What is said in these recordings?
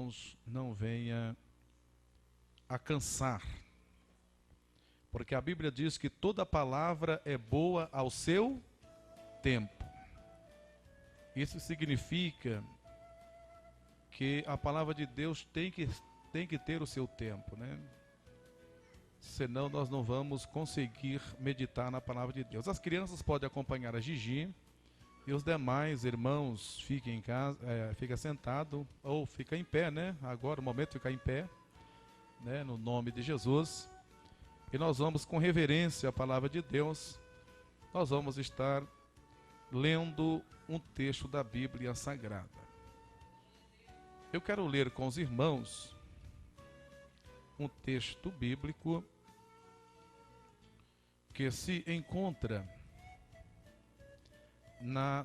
irmãos, não venha a cansar, porque a Bíblia diz que toda palavra é boa ao seu tempo. Isso significa que a palavra de Deus tem que ter o seu tempo, né? Senão nós não vamos conseguir meditar na palavra de Deus. As crianças podem acompanhar a Gigi e os demais irmãos fiquem em casa, fica sentado ou fica em pé, né? Agora o momento de ficar em pé, né? No nome de Jesus. E nós vamos com reverência à palavra de Deus. Nós vamos estar lendo um texto da Bíblia Sagrada. Eu quero ler com os irmãos um texto bíblico que se encontra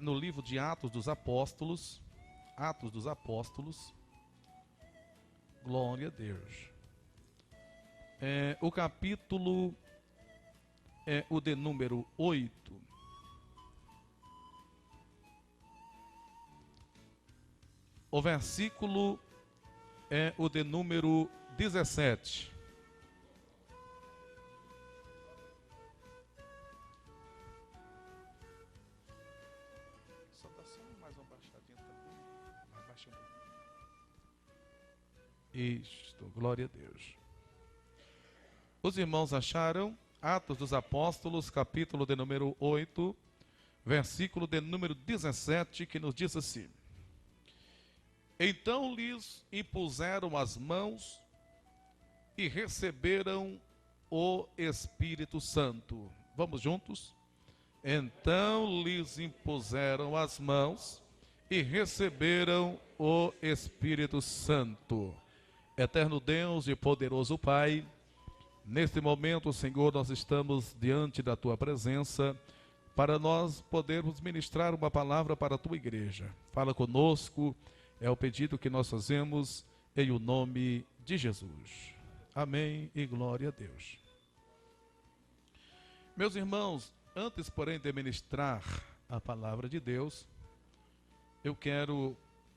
no livro de Atos dos Apóstolos. Atos dos Apóstolos. Glória a Deus. O capítulo é o de número 8. O versículo é o de número 17. Só dá só mais uma baixadinha também. Abaixa um pouquinho. Isto, glória a Deus. Os irmãos acharam Atos dos Apóstolos, capítulo de número 8, versículo de número 17, que nos diz assim: Então lhes impuseram as mãos e receberam o Espírito Santo. Vamos juntos? Então lhes impuseram as mãos e receberam o Espírito Santo. Eterno Deus e poderoso Pai, neste momento, Senhor, nós estamos diante da Tua presença para nós podermos ministrar uma palavra para a Tua igreja. Fala conosco. É o pedido que nós fazemos em o nome de Jesus. Amém e glória a Deus. Meus irmãos, antes, porém, de ministrar a palavra de Deus, eu quero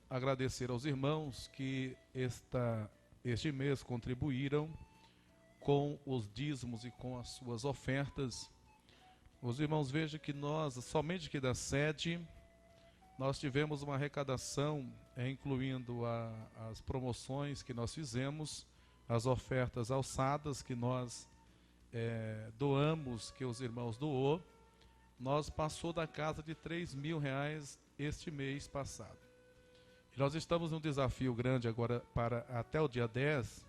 agradecer aos irmãos que este mês contribuíram com os dízimos e com as suas ofertas. Os irmãos vejam que nós, somente aqui da sede, nós tivemos uma arrecadação, incluindo as promoções que nós fizemos, as ofertas alçadas que nós doamos, que os irmãos doou. Nós passou da casa de R$3.000 este mês passado. E nós estamos num desafio grande agora para até o dia 10,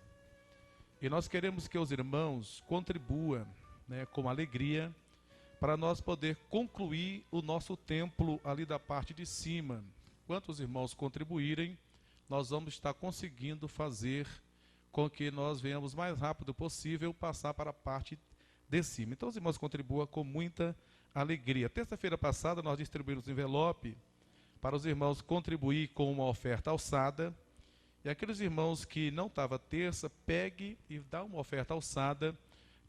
e nós queremos que os irmãos contribuam, né, com alegria, para nós poder concluir o nosso templo ali da parte de cima. Quantos irmãos contribuírem, nós vamos estar conseguindo fazer com que nós venhamos mais rápido possível passar para a parte de cima. Então os irmãos contribuam com muita alegria. Terça-feira passada nós distribuímos envelope para os irmãos contribuir com uma oferta alçada. E aqueles irmãos que não estavam terça, pegue e dá uma oferta alçada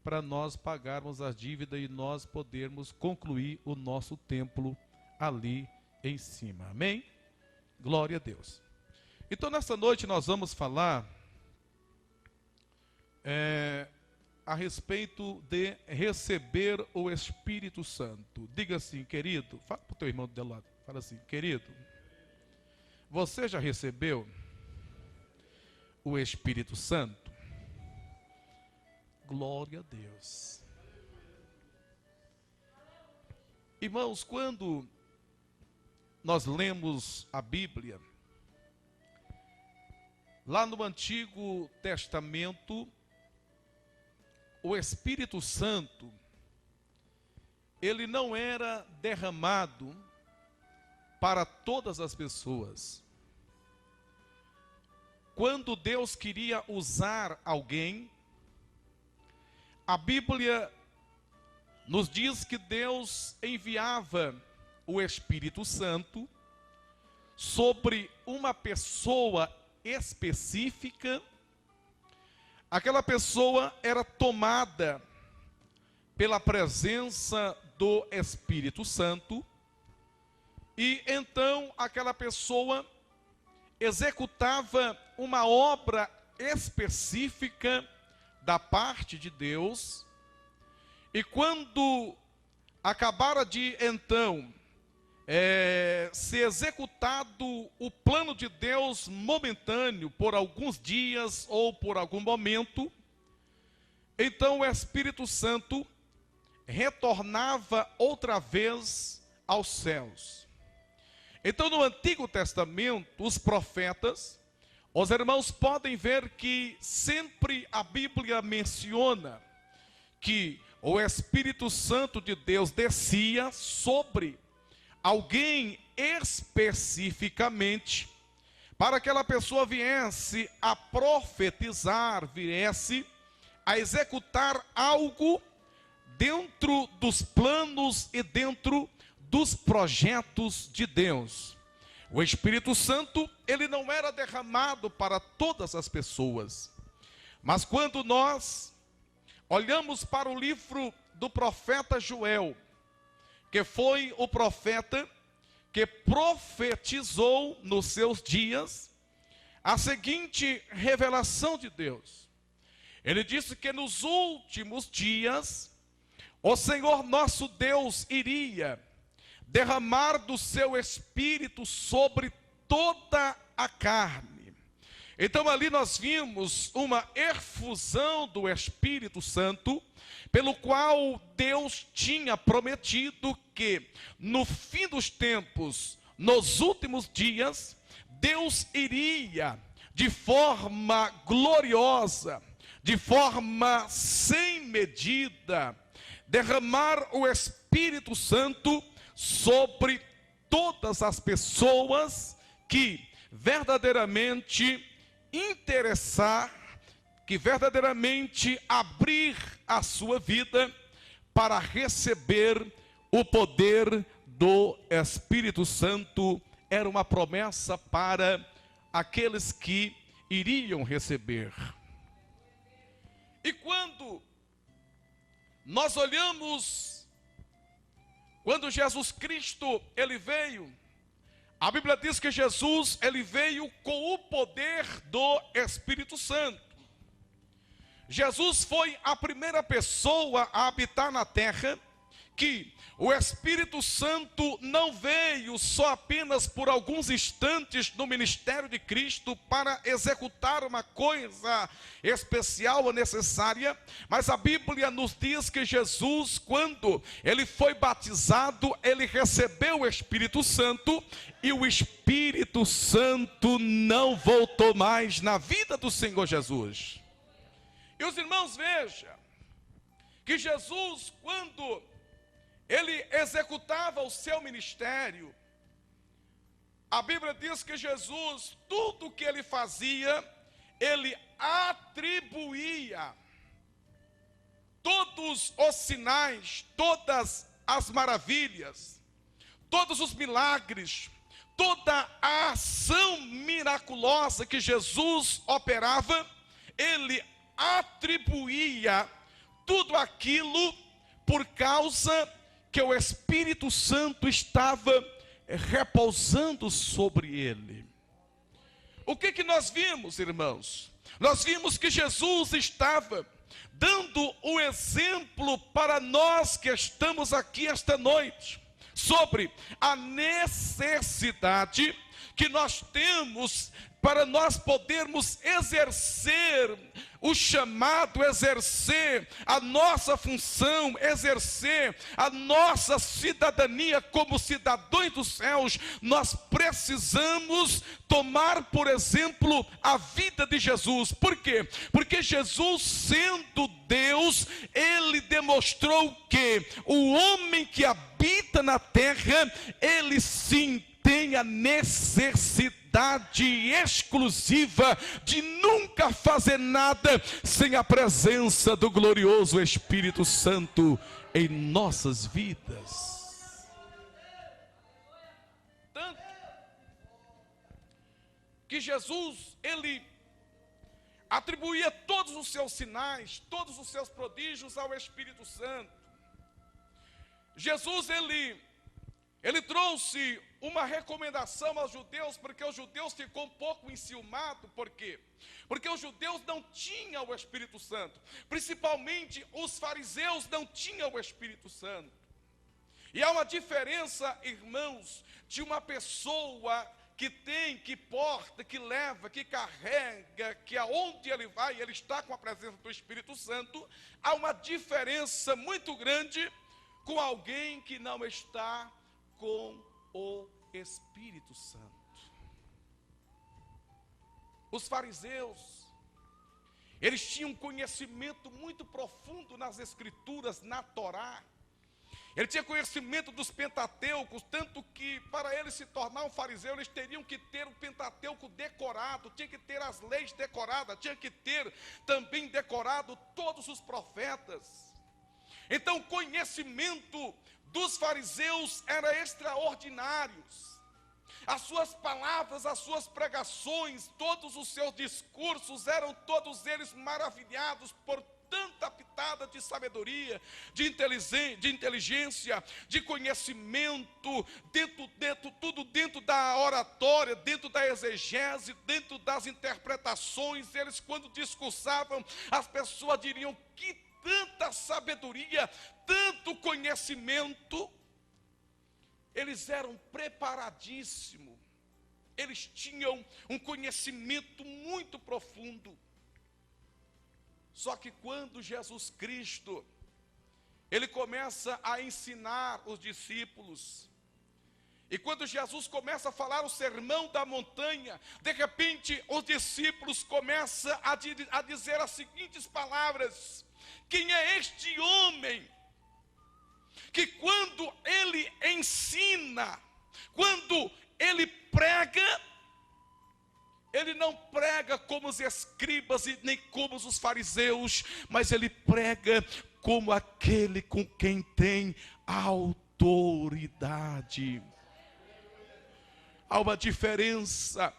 para nós pagarmos a dívida e nós podermos concluir o nosso templo ali em cima. Amém? Glória a Deus. Então, nessa noite nós vamos falar a respeito de receber o Espírito Santo. Diga assim, querido, fala para o teu irmão do lado, fala assim, querido, você já recebeu o Espírito Santo? Glória a Deus. Irmãos, quando nós lemos a Bíblia, lá no Antigo Testamento, o Espírito Santo, ele não era derramado para todas as pessoas. Quando Deus queria usar alguém, a Bíblia nos diz que Deus enviava o Espírito Santo sobre uma pessoa específica. Aquela pessoa era tomada pela presença do Espírito Santo, e então aquela pessoa, executava uma obra específica da parte de Deus, e quando acabara de então ser executado o plano de Deus momentâneo, por alguns dias ou por algum momento, então o Espírito Santo retornava outra vez aos céus. Então no Antigo Testamento, os profetas, os irmãos podem ver que sempre a Bíblia menciona que o Espírito Santo de Deus descia sobre alguém especificamente, para que aquela pessoa viesse a profetizar, viesse a executar algo dentro dos planos e dentro dos projetos de Deus. O Espírito Santo, ele não era derramado para todas as pessoas. Mas quando nós olhamos para o livro do profeta Joel, que foi o profeta que profetizou nos seus dias a seguinte revelação de Deus. Ele disse que nos últimos dias o Senhor nosso Deus iria derramar do seu Espírito sobre toda a carne. Então ali nós vimos uma efusão do Espírito Santo, pelo qual Deus tinha prometido que no fim dos tempos, nos últimos dias, Deus iria de forma gloriosa, de forma sem medida, derramar o Espírito Santo sobre todas as pessoas que verdadeiramente interessar, que verdadeiramente abrir a sua vida para receber o poder do Espírito Santo. Era uma promessa para aqueles que iriam receber. E quando nós olhamos, quando Jesus Cristo, ele veio, a Bíblia diz que Jesus, ele veio com o poder do Espírito Santo. Jesus foi a primeira pessoa a habitar na terra que o Espírito Santo não veio só apenas por alguns instantes no ministério de Cristo para executar uma coisa especial ou necessária, mas a Bíblia nos diz que Jesus, quando ele foi batizado, ele recebeu o Espírito Santo, e o Espírito Santo não voltou mais na vida do Senhor Jesus. E os irmãos, vejam que Jesus, quando ele executava o seu ministério, a Bíblia diz que Jesus, tudo o que ele fazia, ele atribuía todos os sinais, todas as maravilhas, todos os milagres, toda a ação miraculosa que Jesus operava, ele atribuía tudo aquilo por causa que o Espírito Santo estava repousando sobre ele. O que nós vimos, irmãos? Nós vimos que Jesus estava dando o exemplo para nós que estamos aqui esta noite, sobre a necessidade que nós temos para nós podermos exercer o chamado, exercer a nossa função, exercer a nossa cidadania como cidadãos dos céus. Nós precisamos tomar, por exemplo, a vida de Jesus. Por quê? Porque Jesus, sendo Deus, ele demonstrou que o homem que habita na terra, ele sim tem a necessidade exclusiva de nunca fazer nada sem a presença do glorioso Espírito Santo em nossas vidas. Tanto que Jesus, ele atribuía todos os seus sinais, todos os seus prodígios ao Espírito Santo. Jesus, ele Ele trouxe uma recomendação aos judeus, porque os judeus ficou um pouco enciumados. Por quê? Porque os judeus não tinham o Espírito Santo. Principalmente os fariseus não tinham o Espírito Santo. E há uma diferença, irmãos, de uma pessoa que tem, que porta, que leva, que carrega, que aonde ele vai, ele está com a presença do Espírito Santo. Há uma diferença muito grande com alguém que não está com o Espírito Santo. Os fariseus, eles tinham um conhecimento muito profundo nas Escrituras, na Torá. Ele tinha conhecimento dos Pentateucos, tanto que para ele se tornar um fariseu, eles teriam que ter o Pentateuco decorado, tinha que ter as leis decoradas, tinha que ter também decorado todos os profetas. Então o conhecimento dos fariseus era extraordinário. As suas palavras, as suas pregações, todos os seus discursos eram todos eles maravilhados por tanta pitada de sabedoria, de inteligência, de conhecimento, tudo dentro da oratória, dentro da exegese, dentro das interpretações. Eles, quando discursavam, as pessoas diriam: que tanta sabedoria, tanto conhecimento. Eles eram preparadíssimos, eles tinham um conhecimento muito profundo. Só que quando Jesus Cristo, ele começa a ensinar os discípulos, e quando Jesus começa a falar o sermão da montanha, de repente os discípulos começam a dizer as seguintes palavras: quem é este homem que quando ele ensina, quando ele prega, ele não prega como os escribas e nem como os fariseus, mas ele prega como aquele com quem tem autoridade. Há uma diferença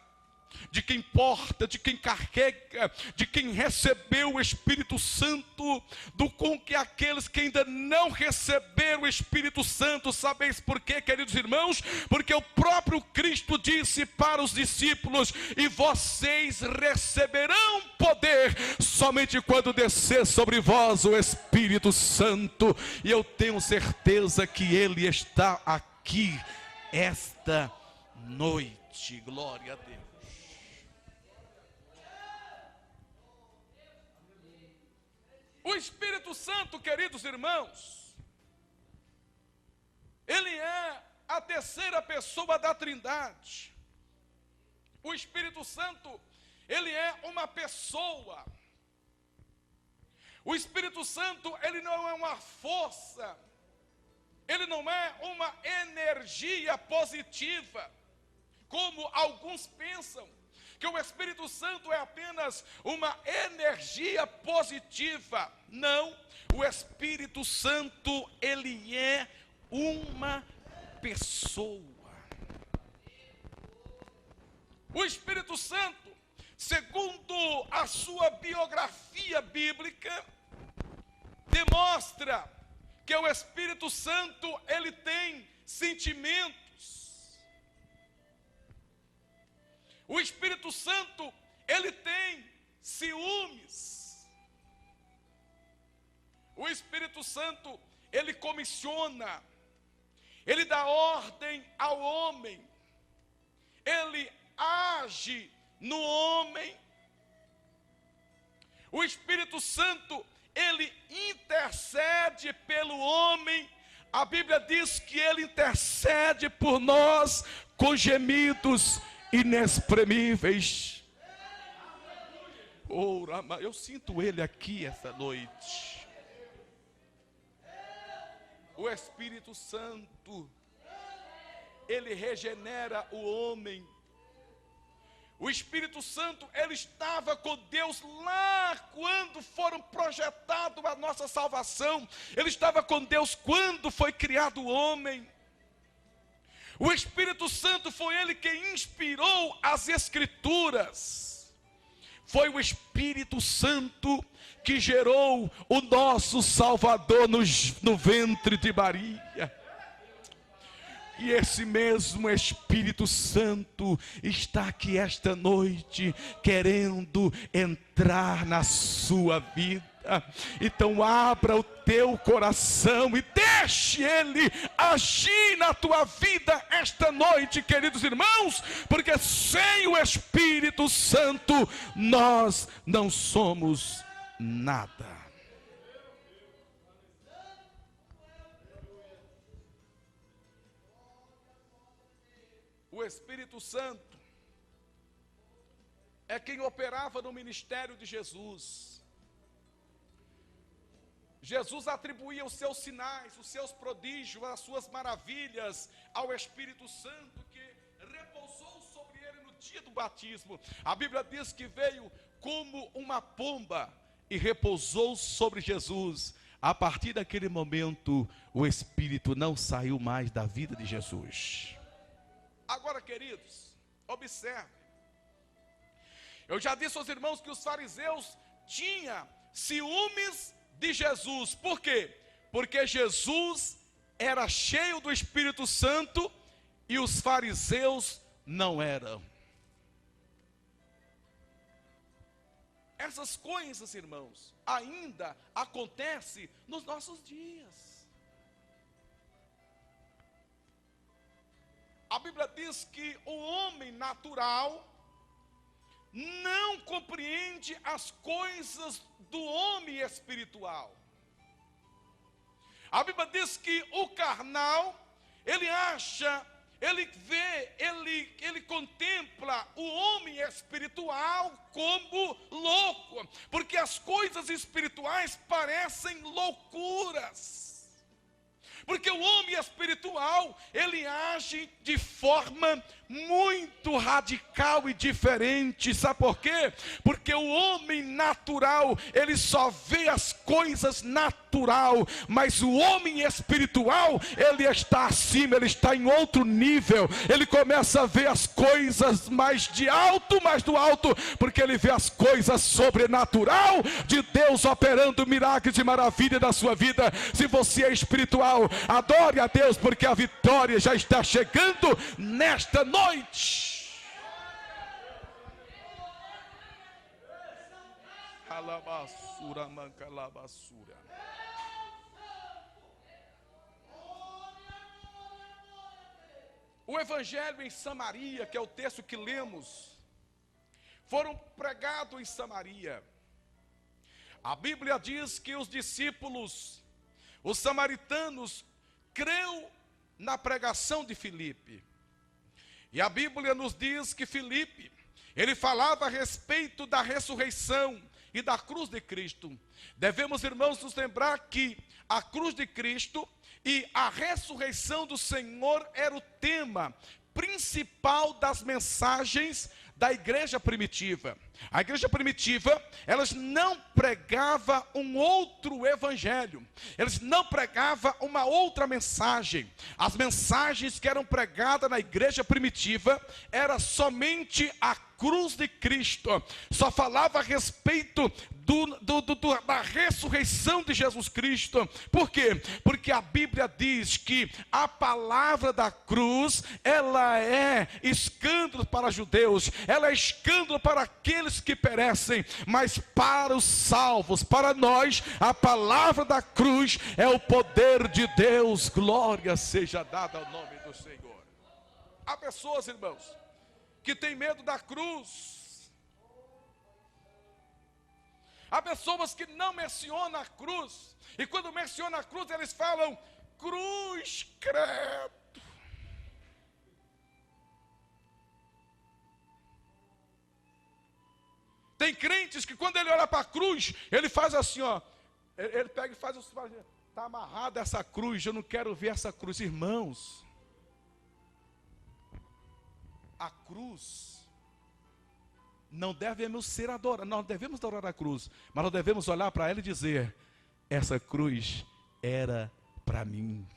de quem porta, de quem carrega, de quem recebeu o Espírito Santo, do com que aqueles que ainda não receberam o Espírito Santo. Sabeis por quê, queridos irmãos? Porque o próprio Cristo disse para os discípulos: e vocês receberão poder somente quando descer sobre vós o Espírito Santo. E eu tenho certeza que Ele está aqui esta noite. Glória a Deus. O Espírito Santo, queridos irmãos, ele é a terceira pessoa da Trindade. O Espírito Santo, ele é uma pessoa. O Espírito Santo, ele não é uma força, ele não é uma energia positiva, como alguns pensam, que o Espírito Santo é apenas uma energia positiva. Não, o Espírito Santo, ele é uma pessoa. O Espírito Santo, segundo a sua biografia bíblica, demonstra que o Espírito Santo, ele tem sentimentos. O Espírito Santo, ele tem ciúmes. O Espírito Santo, ele comissiona, ele dá ordem ao homem, ele age no homem. O Espírito Santo, ele intercede pelo homem. A Bíblia diz que ele intercede por nós com gemidos inexprimíveis. Eu sinto ele aqui essa noite. O Espírito Santo, ele regenera o homem. O Espírito Santo, ele estava com Deus lá quando foram projetados a nossa salvação. Ele estava com Deus quando foi criado o homem. O Espírito Santo foi ele que inspirou as Escrituras. Foi o Espírito Santo que gerou o nosso Salvador no ventre de Maria. E esse mesmo Espírito Santo está aqui esta noite, querendo entrar na sua vida. Então abra o teu coração e deixe Ele agir na tua vida esta noite, queridos irmãos, porque sem o Espírito Santo nós não somos nada. O Espírito Santo é quem operava no ministério de Jesus. Jesus atribuía os seus sinais, os seus prodígios, as suas maravilhas ao Espírito Santo que repousou sobre ele no dia do batismo. A Bíblia diz que veio como uma pomba e repousou sobre Jesus. A partir daquele momento, o Espírito não saiu mais da vida de Jesus. Agora, queridos, observe. Eu já disse aos irmãos que os fariseus tinham ciúmes de Jesus. Por quê? Porque Jesus era cheio do Espírito Santo e os fariseus não eram. Essas coisas, irmãos, ainda acontecem nos nossos dias. A Bíblia diz que o homem natural não compreende as coisas do homem espiritual. A Bíblia diz que o carnal, ele acha, ele vê, ele contempla o homem espiritual como louco, porque as coisas espirituais parecem loucuras. Porque o homem espiritual, ele age de forma muito radical e diferente. Sabe por quê? Porque o homem natural, ele só vê as coisas natural, mas o homem espiritual, ele está acima, ele está em outro nível. Ele começa a ver as coisas mais do alto, porque ele vê as coisas sobrenatural de Deus operando milagres e maravilhas na sua vida. Se você é espiritual, adore a Deus, porque a vitória já está chegando nesta noite. Alabassura, manca, alabassura. O evangelho em Samaria, que é o texto que lemos, foram pregados em Samaria. A Bíblia diz que os discípulos, os samaritanos, creu na pregação de Filipe. E a Bíblia nos diz que Filipe, ele falava a respeito da ressurreição e da cruz de Cristo. Devemos, irmãos, nos lembrar que a cruz de Cristo e a ressurreição do Senhor era o tema principal das mensagens da igreja primitiva. A igreja primitiva, elas não pregava um outro evangelho, eles não pregavam uma outra mensagem. As mensagens que eram pregadas na igreja primitiva era somente a cruz de Cristo. Só falava a respeito da ressurreição de Jesus Cristo. Por quê? Porque a Bíblia diz que a palavra da cruz, ela é escândalo para judeus, ela é escândalo para aqueles que perecem, mas para os salvos, para nós, a palavra da cruz é o poder de Deus. Glória seja dada ao nome do Senhor. Há pessoas, irmãos, que têm medo da cruz. Há pessoas que não mencionam a cruz, e quando mencionam a cruz, eles falam cruz, credo. Tem crentes que quando ele olha para a cruz, ele faz assim, ó. Ele pega e faz assim, está amarrada essa cruz, eu não quero ver essa cruz. Irmãos, a cruz, não devemos ser adorados, nós devemos adorar a cruz, mas nós devemos olhar para ela e dizer, essa cruz era para mim.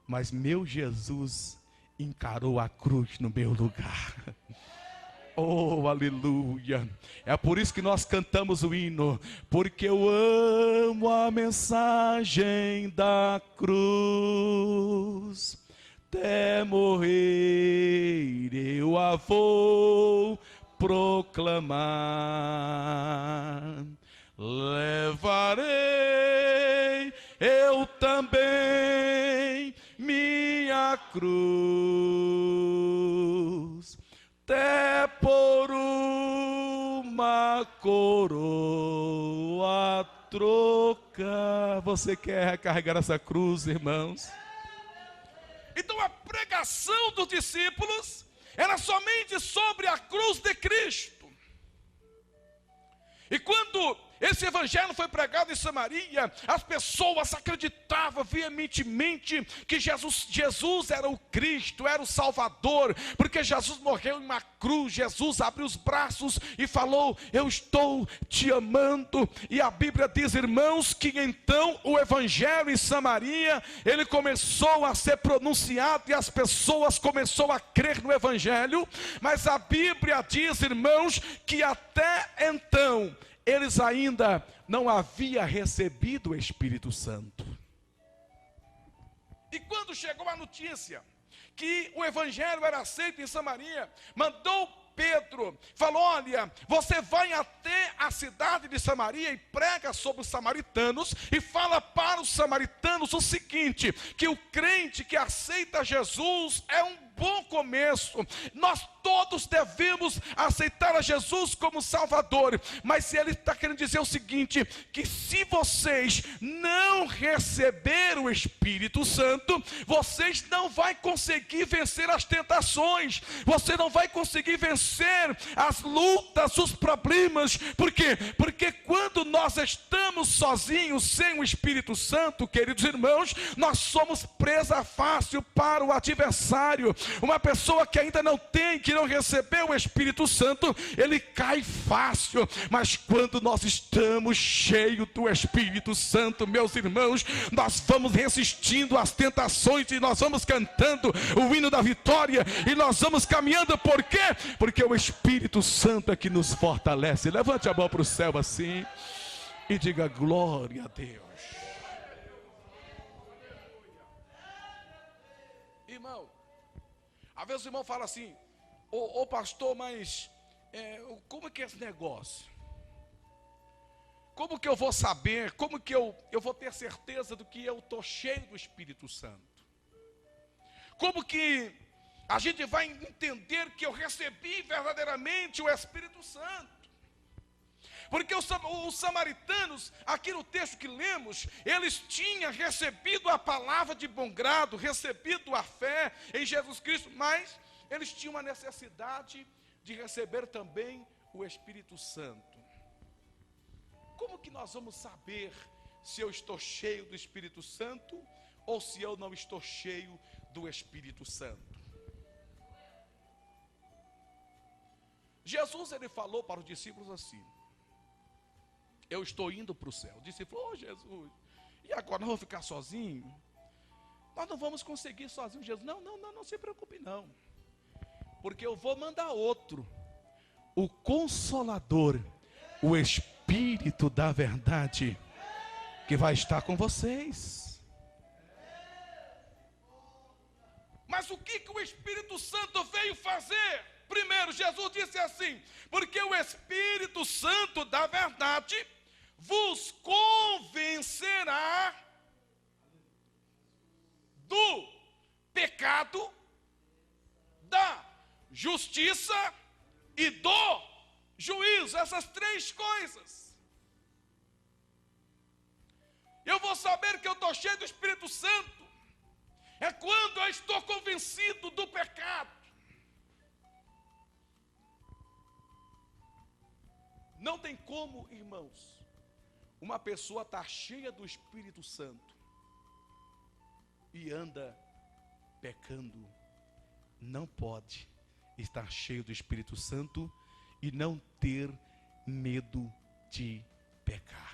Mas meu Jesus encarou a cruz no meu lugar. Oh, aleluia. É por isso que nós cantamos o hino. Porque eu amo a mensagem da cruz. Até morrer eu a vou proclamar. Levarei eu também minha cruz, até por uma coroa trocar. Você quer carregar essa cruz, irmãos? Então a pregação dos discípulos era somente sobre a cruz de Cristo. E quando esse evangelho foi pregado em Samaria, as pessoas acreditavam veementemente que Jesus era o Cristo, era o Salvador, porque Jesus morreu em uma cruz. Jesus abriu os braços e falou: eu estou te amando. E a Bíblia diz, irmãos, que então o evangelho em Samaria, ele começou a ser pronunciado e as pessoas começaram a crer no evangelho. Mas a Bíblia diz, irmãos, que até então eles ainda não haviam recebido o Espírito Santo. E quando chegou a notícia que o evangelho era aceito em Samaria, mandou Pedro, falou: olha, você vai até a cidade de Samaria e prega sobre os samaritanos, e fala para os samaritanos o seguinte, que o crente que aceita Jesus é um bom começo. Nós todos devemos aceitar a Jesus como Salvador, mas ele está querendo dizer o seguinte, que se vocês não receberem o Espírito Santo, vocês não vão conseguir vencer as tentações, você não vai conseguir vencer as lutas, os problemas. Por quê? Porque quando nós estamos sozinhos, sem o Espírito Santo, queridos irmãos, nós somos presa fácil para o adversário. Uma pessoa que ainda não tem, que não recebeu o Espírito Santo, ele cai fácil. Mas quando nós estamos cheios do Espírito Santo, meus irmãos, nós vamos resistindo às tentações, e nós vamos cantando o hino da vitória, e nós vamos caminhando. Por quê? Porque o Espírito Santo é que nos fortalece. Levante a mão para o céu assim e diga glória a Deus. Irmão, às vezes o irmão fala assim: ô pastor, mas como que é esse negócio? Como que eu vou saber? Como que eu vou ter certeza do que eu estou cheio do Espírito Santo? Como que a gente vai entender que eu recebi verdadeiramente o Espírito Santo? Porque os samaritanos, aqui no texto que lemos, eles tinham recebido a palavra de bom grado, recebido a fé em Jesus Cristo, mas eles tinham a necessidade de receber também o Espírito Santo. Como que nós vamos saber se eu estou cheio do Espírito Santo ou se eu não estou cheio do Espírito Santo? Jesus, ele falou para os discípulos assim: eu estou indo para o céu. O discípulo falou: Jesus, e agora nós vamos ficar sozinhos? Nós não vamos conseguir sozinhos. Jesus: não se preocupe não, porque eu vou mandar outro, o Consolador, o Espírito da verdade, que vai estar com vocês. Mas o que o Espírito Santo veio fazer? Primeiro, Jesus disse assim: porque o Espírito Santo da verdade vos convencerá do pecado, da justiça e do juízo. Essas três coisas. Eu vou saber que eu estou cheio do Espírito Santo é quando eu estou convencido do pecado. Não tem como, irmãos, uma pessoa estar cheia do Espírito Santo e anda pecando. Não pode estar cheio do Espírito Santo e não ter medo de pecar.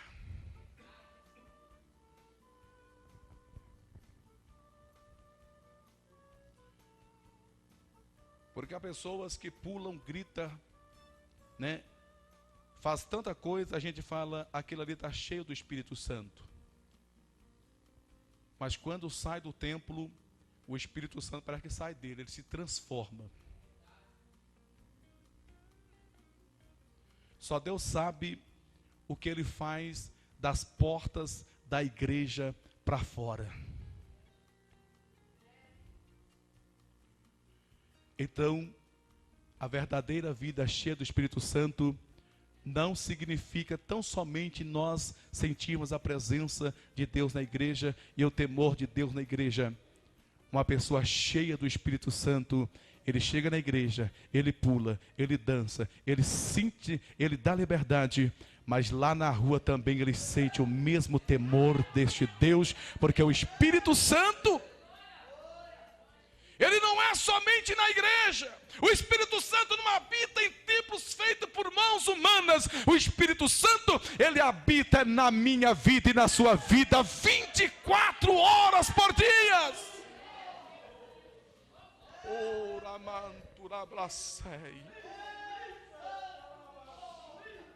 Porque há pessoas que pulam, gritam né, faz tanta coisa, a gente fala, aquilo ali está cheio do Espírito Santo. Mas quando sai do templo, o Espírito Santo parece que sai dele, ele se transforma. Só Deus sabe o que ele faz das portas da igreja para fora. Então, a verdadeira vida cheia do Espírito Santo não significa tão somente nós sentirmos a presença de Deus na igreja e o temor de Deus na igreja. Uma pessoa cheia do Espírito Santo, ele chega na igreja, ele pula, ele dança, ele sente, ele dá liberdade, mas lá na rua também ele sente o mesmo temor deste Deus, porque o Espírito Santo, ele não é somente na igreja. O Espírito Santo não habita em templos feitos por mãos humanas. O Espírito Santo, ele habita na minha vida e na sua vida 24 horas por dia.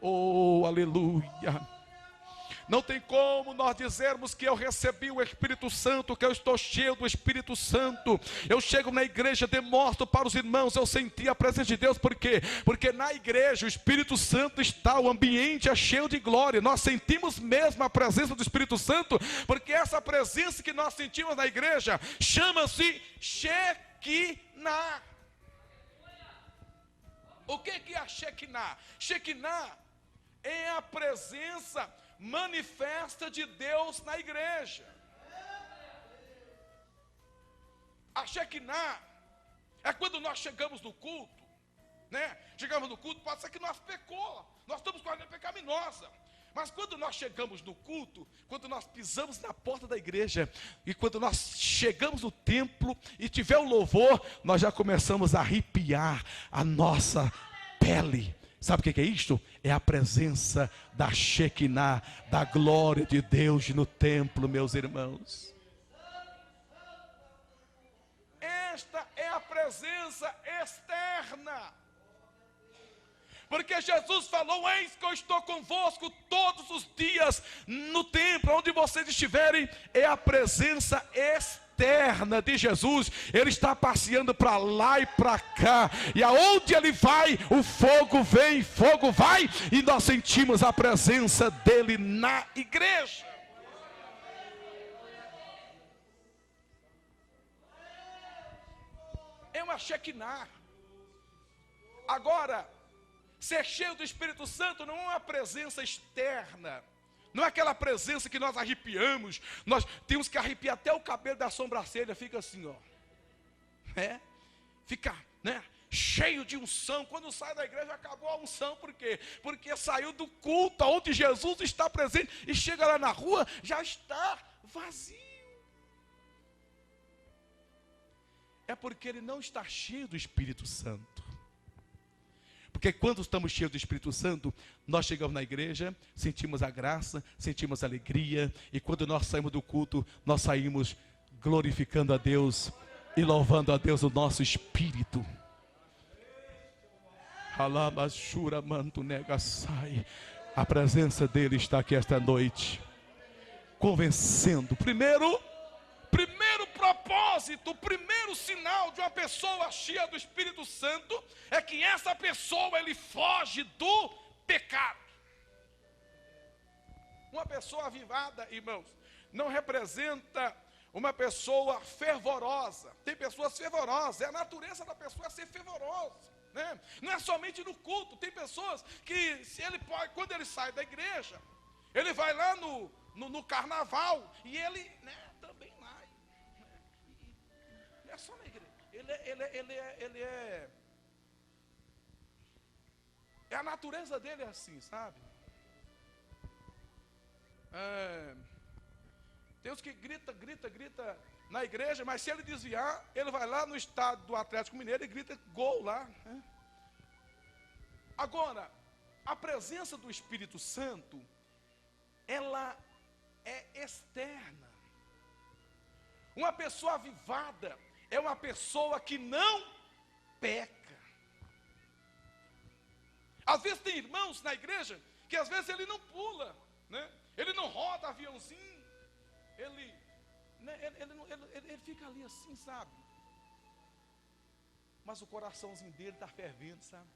Oh, aleluia. Não tem como nós dizermos que eu recebi o Espírito Santo, que eu estou cheio do Espírito Santo. Eu chego na igreja, demonstro para os irmãos, eu senti a presença de Deus. Por quê? Porque na igreja o Espírito Santo está, o ambiente é cheio de glória. Nós sentimos mesmo a presença do Espírito Santo, porque essa presença que nós sentimos na igreja chama-se Shekinah. O que é a Shekinah? Shekinah é a presença manifesta de Deus na igreja. A Shekinah é quando nós chegamos no culto, né? Chegamos no culto, pode ser que nós pecou, nós estamos com a vida pecaminosa. Mas quando nós chegamos no culto, quando nós pisamos na porta da igreja, e quando nós chegamos no templo e tiver o louvor, nós já começamos a arrepiar a nossa pele. Sabe o que é isto? É a presença da Shekinah, da glória de Deus no templo, meus irmãos. Esta é a presença externa. Porque Jesus falou: eis que eu estou convosco todos os dias no templo, onde vocês estiverem. É a presença externa de Jesus. Ele está passeando para lá e para cá, e aonde ele vai, o fogo vem, fogo vai, e nós sentimos a presença dele na igreja. É uma Shekinah. Agora, ser cheio do Espírito Santo não é uma presença externa. Não é aquela presença que nós arrepiamos. Nós temos que arrepiar até o cabelo da sobrancelha. Fica assim, ó. Fica, né? Cheio de unção. Quando sai da igreja, acabou a unção. Por quê? Porque saiu do culto onde Jesus está presente. E chega lá na rua, já está vazio. É porque ele não está cheio do Espírito Santo. Porque quando estamos cheios do Espírito Santo, nós chegamos na igreja, sentimos a graça, sentimos a alegria, e quando nós saímos do culto, nós saímos glorificando a Deus e louvando a Deus o nosso espírito. A presença dele está aqui esta noite, convencendo. Primeiro propósito, o primeiro sinal de uma pessoa cheia do Espírito Santo é que essa pessoa, ele foge do pecado. Uma pessoa avivada, irmãos, não representa uma pessoa fervorosa. Tem pessoas fervorosas, é a natureza da pessoa ser fervorosa, né? Não é somente no culto. Tem pessoas que, se ele pode, quando ele sai da igreja, ele vai lá no carnaval, e ele, né, também lá. Não é só na igreja. Ele é a natureza dele é assim, sabe? Tem uns que grita na igreja, mas se ele desviar, ele vai lá no estádio do Atlético Mineiro e grita gol lá, né? Agora, a presença do Espírito Santo, ela é externa. Uma pessoa avivada é uma pessoa que não peca. Às vezes tem irmãos na igreja que às vezes ele não pula, né? Ele não roda aviãozinho, ele fica ali assim, sabe? Mas o coraçãozinho dele está fervendo, sabe?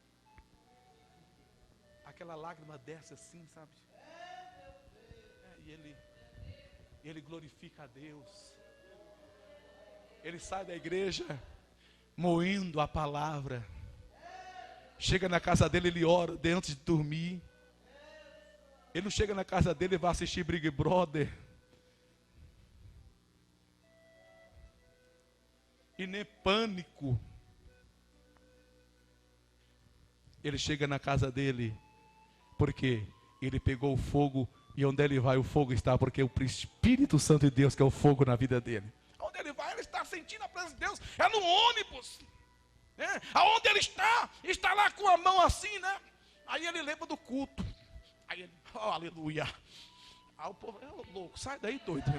Aquela lágrima desce assim, sabe? E ele glorifica a Deus. Ele sai da igreja moendo a palavra. Chega na casa dele, ele ora antes de dormir. Ele não chega na casa dele e vai assistir Big Brother. E nem Pânico. Ele chega na casa dele, porque ele pegou o fogo, e onde ele vai o fogo está, porque o Espírito Santo de Deus que é o fogo na vida dele. Onde ele vai, ele está sentindo a presença de Deus, é no ônibus. Aonde ele está lá com a mão assim, né? Aí ele lembra do culto. Aí ele, oh, aleluia. Aí o povo, louco, sai daí doido.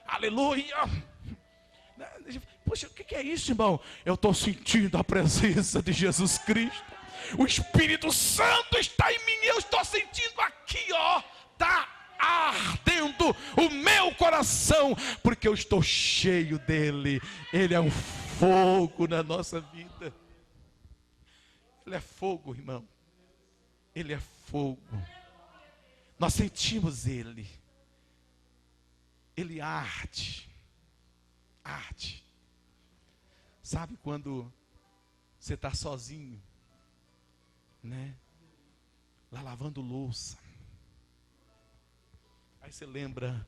Aleluia. Poxa, o que é isso, irmão? Eu estou sentindo a presença de Jesus Cristo. O Espírito Santo está em mim. Eu estou sentindo aqui, ó. Está ardendo o meu coração, porque eu estou cheio dele. Ele é um fogo na nossa vida. Ele é fogo, irmão. Ele é fogo. Nós sentimos ele. Ele arde. Arde. Sabe quando você está sozinho, né? Lá lavando louça. Aí você lembra,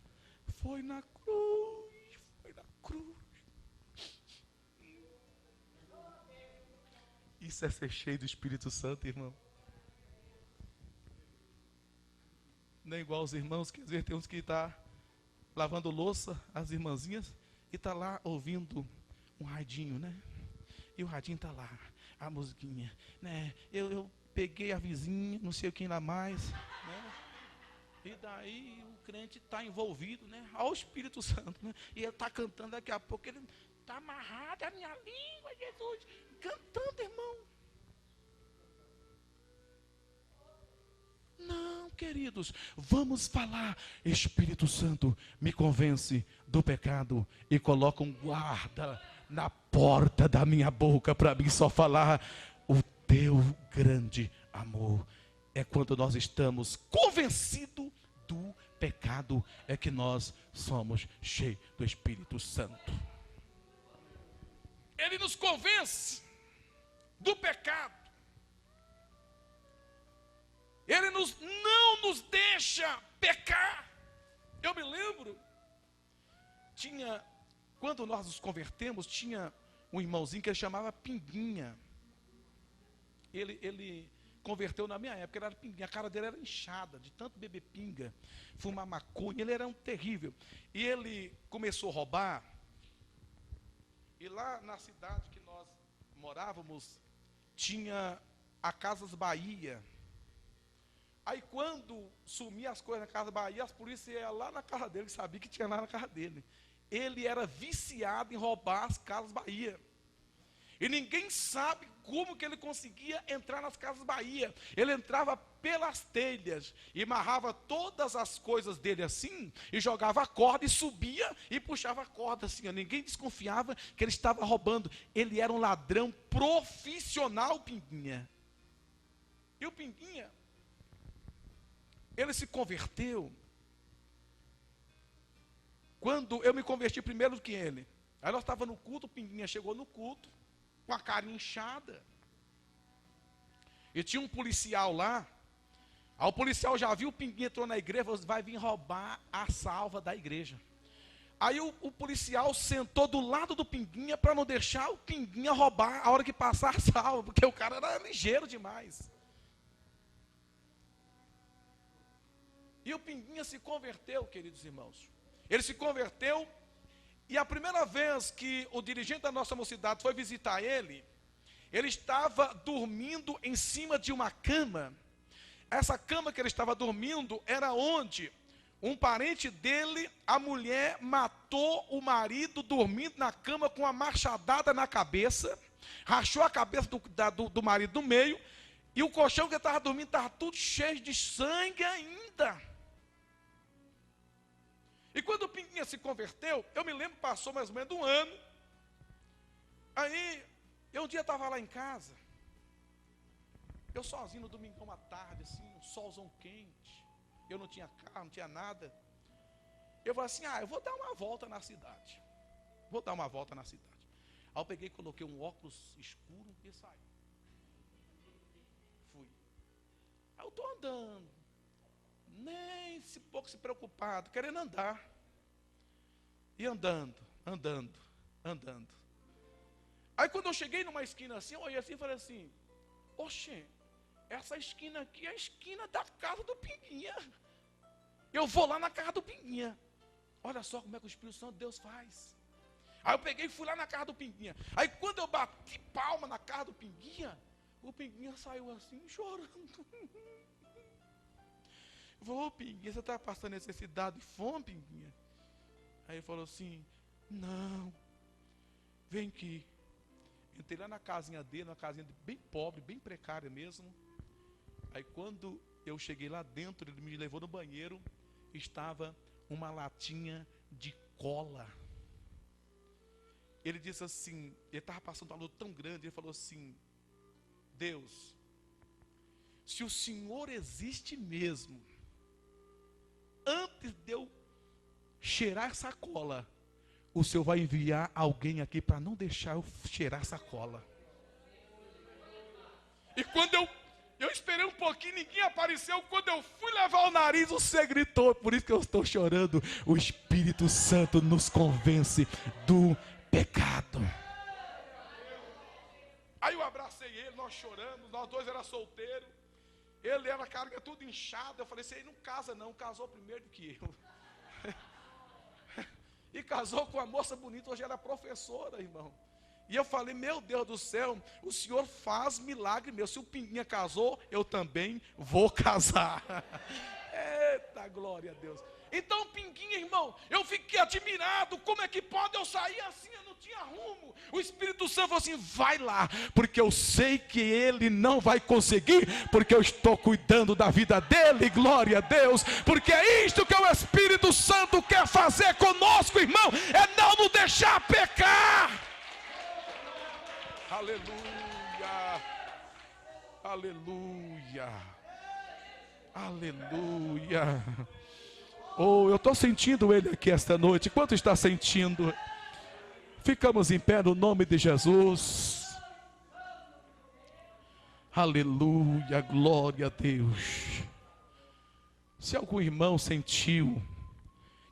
foi na cruz, foi na cruz. Isso é ser cheio do Espírito Santo, irmão. Não é igual os irmãos, que às vezes tem uns que estão lavando louça, as irmãzinhas, e está lá ouvindo um radinho, né? E o radinho está lá, a musiquinha, né? Eu peguei a vizinha, não sei quem lá mais, né? E daí o crente está envolvido, né? Ao Espírito Santo, né? E ele está cantando, daqui a pouco ele está amarrado a minha língua, Jesus, cantando, irmão. Não, queridos, vamos falar. Espírito Santo, me convence do pecado e coloca um guarda na porta da minha boca para mim só falar o teu grande amor. É quando nós estamos convencidos do pecado, é que nós somos cheios do Espírito Santo. Ele nos convence do pecado. Ele não nos deixa pecar. Eu me lembro, quando nós nos convertemos, tinha um irmãozinho que ele chamava Pinguinha. Ele converteu na minha época, ele era pinguinha, a cara dele era inchada, de tanto beber pinga, fumar maconha, ele era um terrível. E ele começou a roubar, e lá na cidade que nós morávamos, tinha a Casas Bahia. Aí quando sumia as coisas na Casa Bahia, as polícias iam lá na casa dele, que sabia que tinha lá na casa dele. Ele era viciado em roubar as Casas Bahia. E ninguém sabe como que ele conseguia entrar nas Casas Bahia. Ele entrava pelas telhas e amarrava todas as coisas dele assim, e jogava a corda e subia e puxava a corda assim. Ninguém desconfiava que ele estava roubando. Ele era um ladrão profissional, o Pinguinha. E o Pinguinha, ele se converteu quando eu me converti primeiro do que ele. Aí nós estávamos no culto, o Pinguinha chegou no culto, com a cara inchada. E tinha um policial lá. Aí o policial já viu o Pinguinha, entrou na igreja, falou: vai vir roubar a salva da igreja. Aí o policial sentou do lado do Pinguinha para não deixar o Pinguinha roubar a hora que passar a salva, porque o cara era ligeiro demais. E o Pinguinha se converteu, queridos irmãos. Ele se converteu, e a primeira vez que o dirigente da nossa mocidade foi visitar ele estava dormindo em cima de uma cama. Essa cama que ele estava dormindo era onde um parente dele, a mulher, matou o marido dormindo na cama com uma machadada na cabeça, rachou a cabeça do marido no meio, E o colchão que eu estava dormindo estava tudo cheio de sangue ainda. E quando o Pinguinha se converteu, eu me lembro, passou mais ou menos um ano. Aí, eu um dia estava lá em casa, eu sozinho no domingão à tarde, assim, um solzão quente. Eu não tinha carro, não tinha nada. Eu falei assim, eu vou dar uma volta na cidade. Vou dar uma volta na cidade. Aí eu peguei, coloquei um óculos escuro e saí. Fui. Aí eu estou andando, nem pouco se preocupado, querendo andar. E andando. Aí quando eu cheguei numa esquina assim, eu olhei assim e falei assim, oxe, essa esquina aqui é a esquina da casa do Pinguinha. Eu vou lá na casa do Pinguinha. Olha só como é que o Espírito Santo de Deus faz. Aí eu peguei e fui lá na casa do Pinguinha. Aí quando eu bati palma na casa do Pinguinha, o Pinguinha saiu assim, chorando. Eu falei, ô Pinguinha, você está passando necessidade e fome, Pinguinha? Aí ele falou assim, não, vem aqui. Entrei lá na casinha dele, uma casinha bem pobre, bem precária mesmo. Aí quando eu cheguei lá dentro, ele me levou no banheiro, estava uma latinha de cola. Ele disse assim, ele estava passando uma luta tão grande, ele falou assim, Deus, se o Senhor existe mesmo, antes de eu cheirar essa cola, o Senhor vai enviar alguém aqui para não deixar eu cheirar essa cola. E quando eu esperei um pouquinho, ninguém apareceu. Quando eu fui levar o nariz, você gritou. Por isso que eu estou chorando. O Espírito Santo nos convence do pecado. Aí eu abracei ele, nós choramos. Nós dois éramos solteiros. Ele era carga tudo inchado. Eu falei, você não casa não, casou primeiro do que eu. E casou com uma moça bonita, hoje era professora, irmão. E eu falei, meu Deus do céu, o Senhor faz milagre meu. Se o Pinguinha casou, eu também vou casar. Eita, glória a Deus. Então, Pinguinha, irmão, eu fiquei admirado. Como é que pode eu sair assim? Eu não tinha rumo. O Espírito Santo falou assim, vai lá, porque eu sei que ele não vai conseguir, porque eu estou cuidando da vida dele, glória a Deus. Porque é isto que o Espírito Santo quer fazer conosco, irmão, é não nos deixar pecar. Aleluia, aleluia, aleluia. Oh, eu estou sentindo ele aqui esta noite. Quanto está sentindo? Ficamos em pé no nome de Jesus. Aleluia, glória a Deus. Se algum irmão sentiu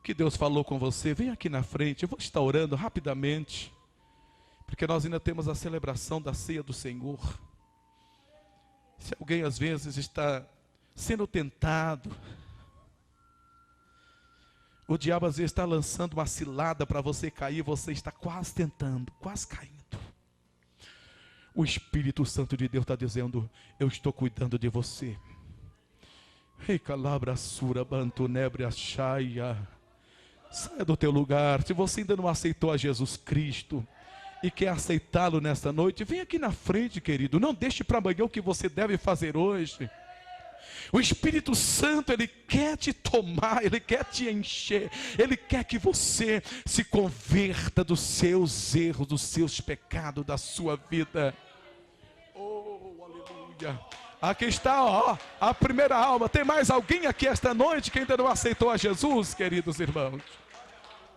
que Deus falou com você, vem aqui na frente. Eu vou estar orando rapidamente, porque nós ainda temos a celebração da ceia do Senhor. Se alguém às vezes está sendo tentado, o diabo às vezes está lançando uma cilada para você cair, você está quase tentando, quase caindo. O Espírito Santo de Deus está dizendo, eu estou cuidando de você. Ei, calabra sura, bantunebra, chaia. Saia do teu lugar. Se você ainda não aceitou a Jesus Cristo e quer aceitá-lo nesta noite, vem aqui na frente, querido. Não deixe para amanhã o que você deve fazer hoje. O Espírito Santo, ele quer te tomar, ele quer te encher, ele quer que você se converta dos seus erros, dos seus pecados, da sua vida. Oh, aleluia. Aqui está, ó, a primeira alma. Tem mais alguém aqui esta noite que ainda não aceitou a Jesus, queridos irmãos?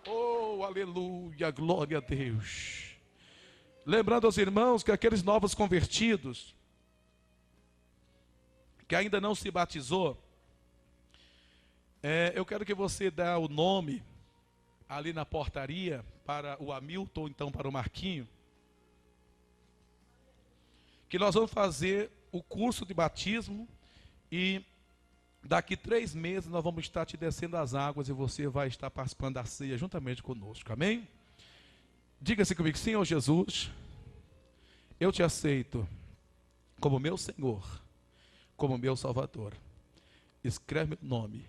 Oh, aleluia, glória a Deus. Lembrando aos irmãos que aqueles novos convertidos, que ainda não se batizou, eu quero que você dê o nome ali na portaria para o Hamilton, ou então para o Marquinho, que nós vamos fazer o curso de batismo e daqui 3 meses nós vamos estar te descendo as águas e você vai estar participando da ceia juntamente conosco, amém? Diga-se comigo, Senhor Jesus, eu te aceito como meu Senhor, como meu Salvador. Escreve meu nome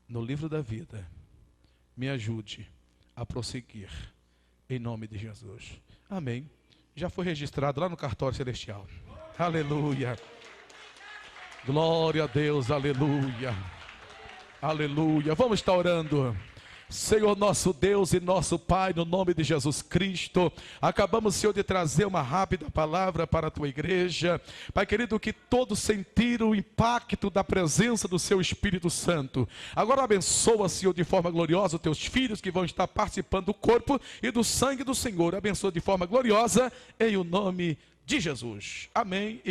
no livro da vida. Me ajude a prosseguir, em nome de Jesus. Amém. Já foi registrado lá no cartório celestial. Aleluia. Glória a Deus, aleluia. Aleluia. Vamos estar orando. Senhor nosso Deus e nosso Pai, no nome de Jesus Cristo, acabamos, Senhor, de trazer uma rápida palavra para a tua igreja. Pai querido, que todos sentiram o impacto da presença do seu Espírito Santo. Agora abençoa, Senhor, de forma gloriosa os teus filhos que vão estar participando do corpo e do sangue do Senhor. Abençoa de forma gloriosa em o nome de Jesus. Amém.